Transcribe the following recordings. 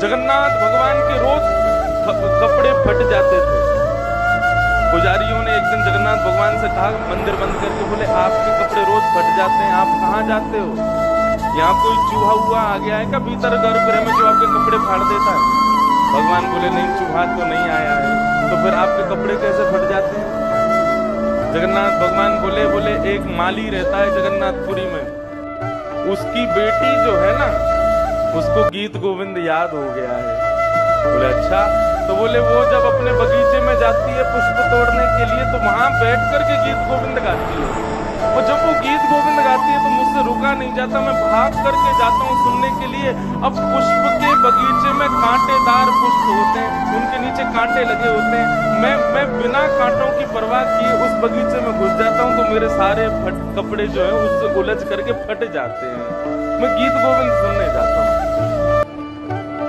जगन्नाथ भगवान के रोज कपड़े फट जाते थे। पुजारियों ने एक दिन जगन्नाथ भगवान से कहा, मंदिर बंद करके, बोले आपके कपड़े रोज फट जाते हैं, आप कहाँ जाते हो? यहाँ कोई चूहा हुआ आ गया है क्या भीतर गर्भगृह में जो आपके कपड़े फाड़ देता है? भगवान बोले नहीं, चूहा तो नहीं आया है। तो फिर आपके कपड़े कैसे फट जाते हैं? जगन्नाथ भगवान बोले एक माली रहता है जगन्नाथपुरी में, उसकी बेटी जो है ना, उसको गीत गोविंद याद हो गया है। बोले अच्छा। तो बोले वो जब अपने बगीचे में जाती है पुष्प तोड़ने के लिए, तो वहां बैठ करके गीत गोविंद गाती है। और जब वो गीत गोविंद गाती है तो मुझसे रुका नहीं जाता, मैं भाग करके जाता हूँ सुनने के लिए। अब पुष्प के बगीचे में कांटेदार पुष्प होते हैं, उनके नीचे कांटे लगे होते हैं। मैं बिना कांटों की परवाह किए उस बगीचे में घुस जाता हूँ, तो मेरे सारे कपड़े जो है उससे उलझ करके फट जाते हैं। मैं गीत गोविंद सुनने जाता हूँ।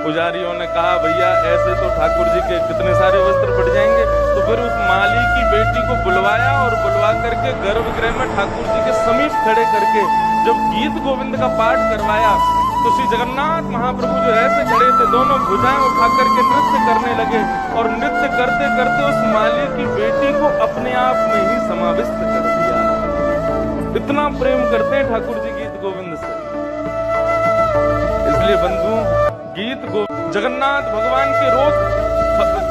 पुजारियों ने कहा, भैया ऐसे तो ठाकुर जी के कितने सारे वस्त्र फट जाएंगे। तो फिर उस माली की बेटी को बुलवाया और बुलवा करके गर्भगृह में ठाकुर जी के समीप खड़े करके जब गीत गोविंद का पाठ करवाया, तो श्री जगन्नाथ महाप्रभु जो ऐसे खड़े थे, दोनों भुजाएं उठा करके नृत्य करने लगे। और नृत्य करते करते उस माली की बेटी को अपने आप में ही समाविष्ट कर दिया। इतना प्रेम करते हैं ठाकुर जी गीत गोविंद से। इसलिए बंधु, गीत जगन्नाथ भगवान के रोज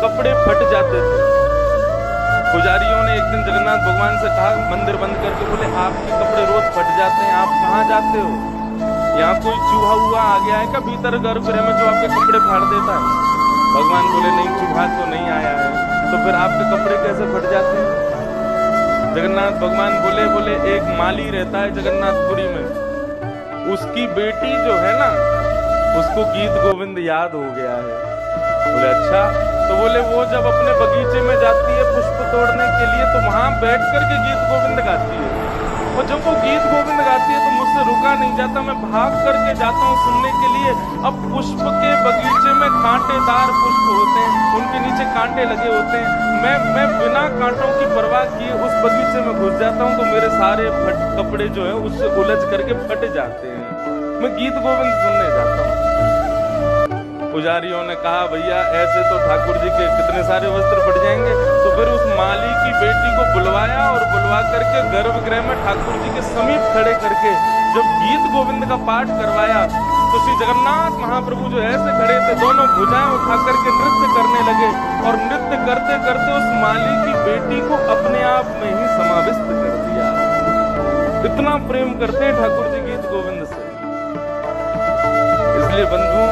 कपड़े फट जाते थे। पुजारियों ने एक दिन जगन्नाथ भगवान से कहा, मंदिर बंद करके, बोले आपके कपड़े रोज फट जाते हैं, आप कहाँ जाते हो? यहाँ कोई चूहा हुआ आ गया है क्या भीतर गर्भगृह में जो आपके कपड़े फाड़ देता है? भगवान बोले नहीं, चूहा तो नहीं आया है। तो फिर आपके कपड़े कैसे फट जाते हैं? जगन्नाथ भगवान बोले एक माली रहता है जगन्नाथपुरी में, उसकी बेटी जो है ना, उसको गीत गोविंद याद हो गया है। बोले अच्छा। तो बोले वो जब अपने बगीचे में जाती है पुष्प तोड़ने के लिए, तो वहां बैठ करके गीत गोविंद गाती है। और जब वो गीत गोविंद गाती है तो मुझसे रुका नहीं जाता, मैं भाग करके जाता हूँ सुनने के लिए। अब पुष्प के बगीचे में कांटेदार पुष्प होते हैं, उनके नीचे कांटे लगे होते हैं। मैं बिना कांटों की परवाह किए उस बगीचे में घुस जाता हूँ, तो मेरे सारे कपड़े जो है उससे उलझ करके फट जाते हैं। मैं गीत गोविंद सुनने जाता हूँ। पुजारियों ने कहा, भैया ऐसे तो ठाकुर जी के कितने सारे वस्त्र फट जाएंगे। तो फिर उस माली की बेटी को बुलवाया और बुलवा करके गर्भगृह में ठाकुर जी के समीप खड़े करके जब गीत गोविंद का पाठ करवाया, तो श्री जगन्नाथ महाप्रभु जो ऐसे खड़े थे, दोनों भुजाएं उठा करके नृत्य करने लगे। और नृत्य करते करते उस माली की बेटी को अपने आप में ही समाविष्ट कर दिया। इतना प्रेम करते हैं ठाकुर जी गीत गोविंद से। इसलिए बंधु,